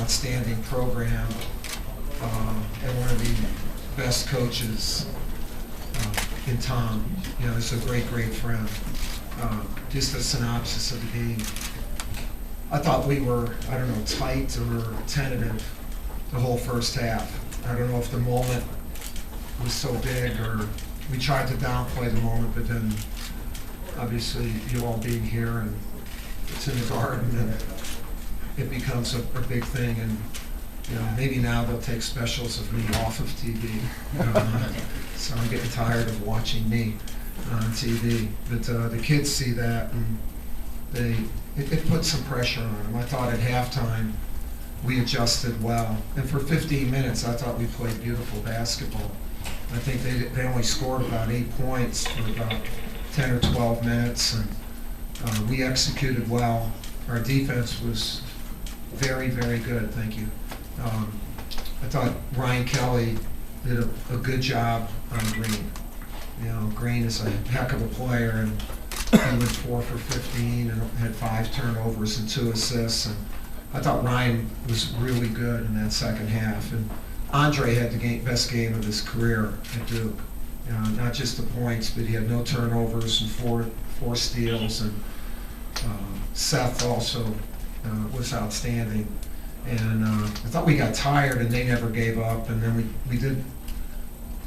outstanding program and one of the best coaches in Tom. He's a great friend. Just a synopsis of the game. I thought we were, tight or tentative the whole first half. I don't know if the moment was so big or we tried to downplay the moment, but then obviously you all being here and it's in the Garden and it becomes a big thing, and maybe now they'll take specials of me off of TV. So I'm getting tired of watching me on TV. But the kids see that, and it put some pressure on them. I thought at halftime we adjusted well, and for 15 minutes I thought we played beautiful basketball. I think they only scored about 8 points for about 10 or 12 minutes, and we executed well. Our defense was very good, thank you. I thought Ryan Kelly did a good job on Green. Green is a heck of a player, and he went 4 for 15 and had 5 turnovers and 2 assists. And I thought Ryan was really good in that second half. And Andre had the best game of his career at Duke. Not just the points, but he had no turnovers and four steals. And Seth also was outstanding. And I thought we got tired and they never gave up. And then we did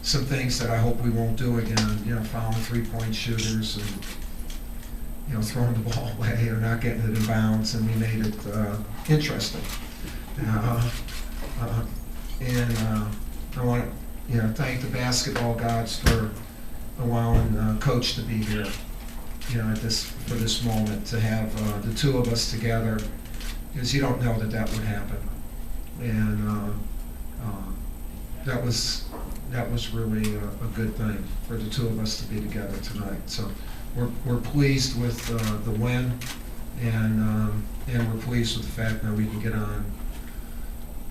some things that I hope we won't do again. Fouling 3-point shooters and throwing the ball away or not getting it in bounds, and we made it interesting. And I want to thank the basketball gods for allowing Coach to be here. For this moment, to have the two of us together, because you don't know that would happen, and that was really a good thing for the two of us to be together tonight. So we're pleased with the win, and we're pleased with the fact that we can get on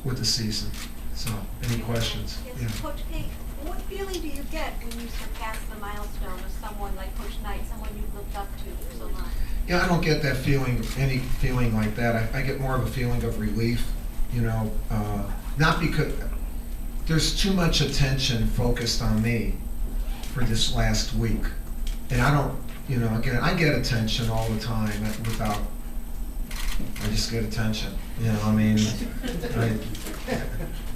with the season. So, any questions? Yes, yeah. Coach K, what feeling do you get when you surpass the milestone of someone like Coach Knight, someone you've looked up to for so long? Yeah, I don't get that feeling, any feeling like that. I get more of a feeling of relief, not because there's too much attention focused on me for this last week. And I don't, again, I get attention all the time I just get attention,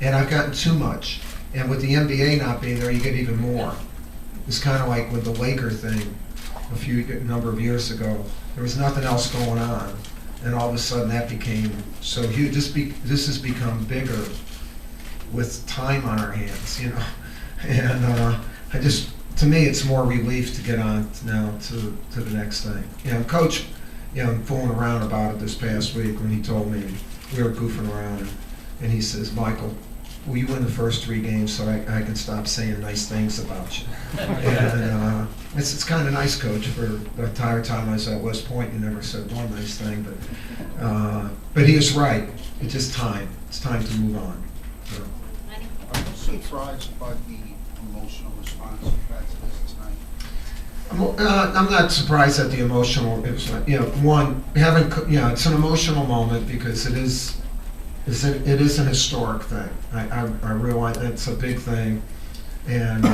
and I've gotten too much. And with the NBA not being there, you get even more. It's kind of like with the Laker thing a number of years ago. There was nothing else going on, and all of a sudden that became so huge. This has become bigger with time on our hands, And to me, it's more relief to get on now to the next thing. Coach, fooling around about it this past week when he told me we were goofing around, and he says, "Michael, will you win the first 3 games so I can stop saying nice things about you?" And it's kind of nice, Coach. For the entire time I was at West Point, you never said one nice thing, but he was right. It's just time. It's time to move on. So. Are you surprised by the emotional response you've had to this tonight? I'm not surprised at the emotional. It's an emotional moment because it is an historic thing. I realize it's a big thing, and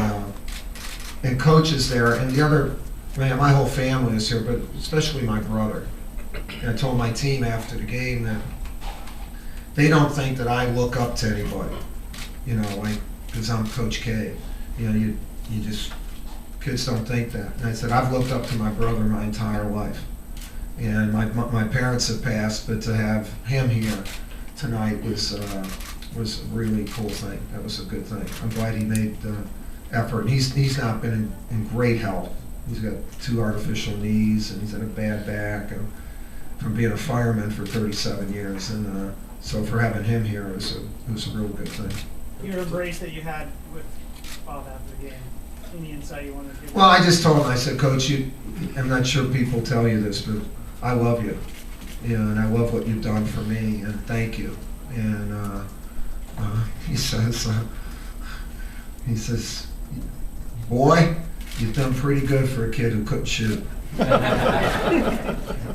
Coach is there, and the other, my whole family is here, but especially my brother. And I told my team after the game that they don't think that I look up to anybody, because I'm Coach K. You just, kids don't think that. And I said, I've looked up to my brother my entire life. And my parents have passed, but to have him here tonight was a really cool thing. That was a good thing. I'm glad he made the effort. He's not been in great health. He's got 2 artificial knees, and he's had a bad back, and from being a fireman for 37 years. And so for having him here, it was a real good thing. Your embrace that you had with Bob after the game, any insight you wanted to give? Well, I just told him, I said, Coach, I'm not sure people tell you this, but I love you. And I love what you've done for me, and thank you. And he says, boy, you've done pretty good for a kid who couldn't shoot.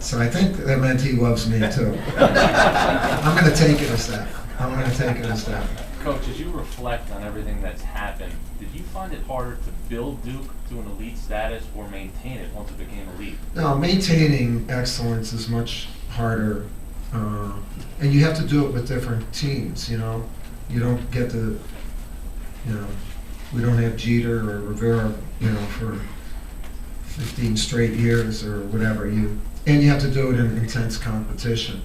So I think that meant he loves me too. I'm going to take it as that. I'm going to take it as that. Coach, as you reflect on everything that's happened, did you find it harder to build Duke to an elite status or maintain it once it became elite? No, maintaining excellence is much harder, and you have to do it with different teams. You know, you don't get to, you know, we don't have Jeter or Rivera, you know, for 15 straight years or whatever. And you have to do it in intense competition.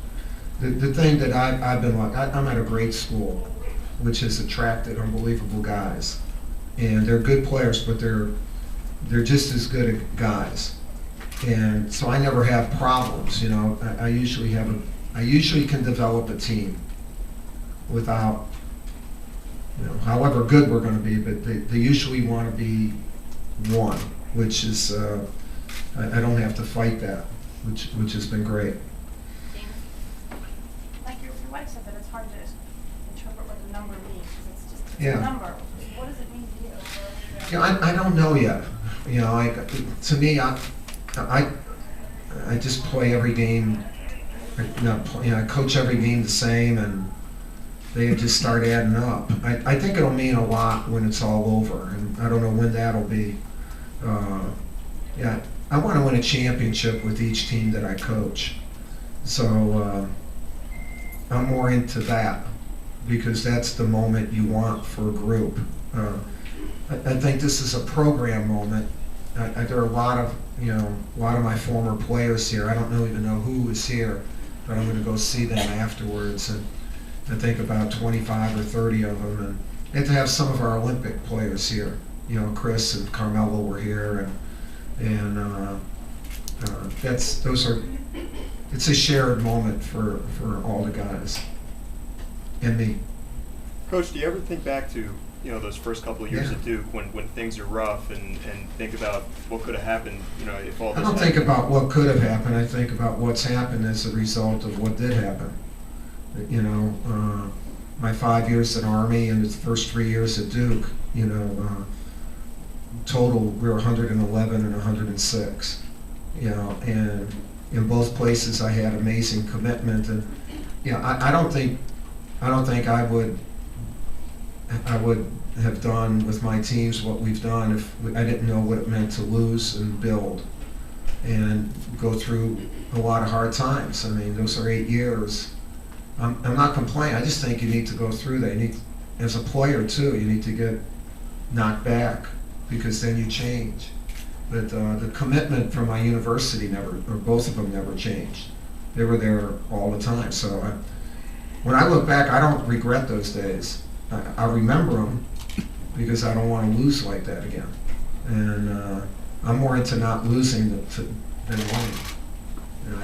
The thing that I've been like, I'm at a great school, which has attracted unbelievable guys, and they're good players, but they're just as good at guys, and so I never have problems. You know, I usually can develop a team without, you know, however good we're going to be, but they usually want to be one, which is I don't have to fight that, which has been great. Like your wife said that it's hard to interpret what the number means, because it's Yeah. a number. What does it mean to you? Yeah, I don't know yet. You know, to me, I just play every game. I coach every game the same, and they just start adding up. I think it'll mean a lot when it's all over, and I don't know when that'll be. Yeah, I want to win a championship with each team that I coach. So I'm more into that because that's the moment you want for a group. I think this is a program moment. There are a lot of my former players here. I don't even know who is here, but I'm going to go see them afterwards. And I think about 25 or 30 of them. And to have some of our Olympic players here. You know, Chris and Carmelo were here, and it's a shared moment for all the guys and me. Coach, do you ever think back to those first couple of years Yeah. at Duke when things are rough and think about what could have happened, if all I this don't think happened? about what could have happened. I think about what's happened as a result of what did happen. You know, my 5 years at Army and the first 3 years at Duke, total we were 111 and 106. And in both places I had amazing commitment, and I don't think I would have done with my teams what we've done if I didn't know what it meant to lose and build and go through a lot of hard times. I mean, those are 8 years. I'm not complaining. I just think you need to go through that. You need, as a player too, you need to get knocked back because then you change. But the commitment from my university both of them never changed. They were there all the time. So when I look back, I don't regret those days. I remember them because I don't want to lose like that again. And I'm more into not losing than winning. You know?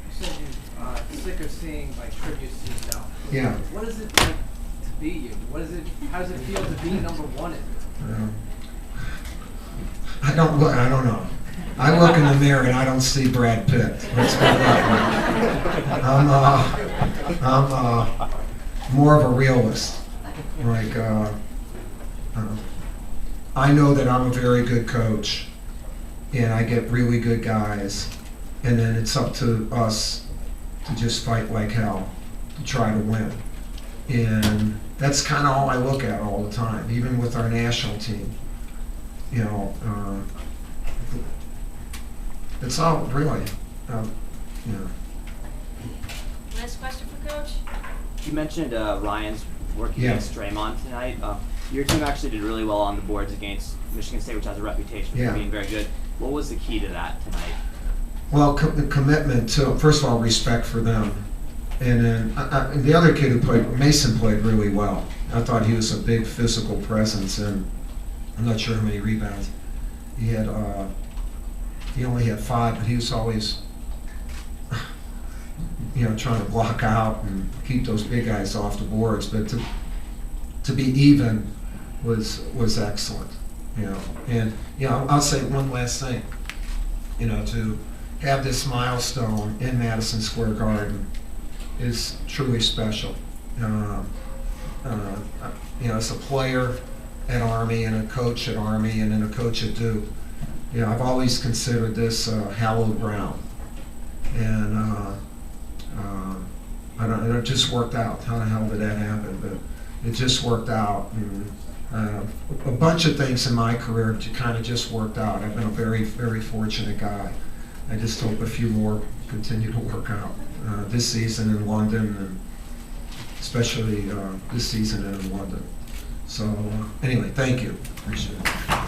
You said you're sick of seeing tributes to yourself. Yeah. What is it like to be you? How does it feel to be number one in it? I don't know. I look in the mirror and I don't see Brad Pitt. Let's put it that way. I'm more of a realist. I know that I'm a very good coach, and I get really good guys, and then it's up to us to just fight like hell to try to win. And that's kind of all I look at all the time, even with our national team. It's all really, Last question for Coach? You mentioned Ryan's working Yeah. against Draymond tonight. Your team actually did really well on the boards against Michigan State, which has a reputation Yeah. for being very good. What was the key to that tonight? Well, the commitment to, first of all, respect for them. And then and the other kid who played, Mason, played really well. I thought he was a big physical presence, and I'm not sure how many rebounds. He only had 5, but he was always, trying to block out and keep those big guys off the boards. But to be even was excellent, And I'll say one last thing, to have this milestone in Madison Square Garden is truly special. As a player at Army and a coach at Army and then a coach at Duke, I've always considered this hallowed ground. And it just worked out. How the hell did that happen? But it just worked out. And, a bunch of things in my career kind of just worked out. I've been a very, very fortunate guy. I just hope a few more continue to work out this season in London, and especially this season in London. So anyway, thank you. Appreciate it.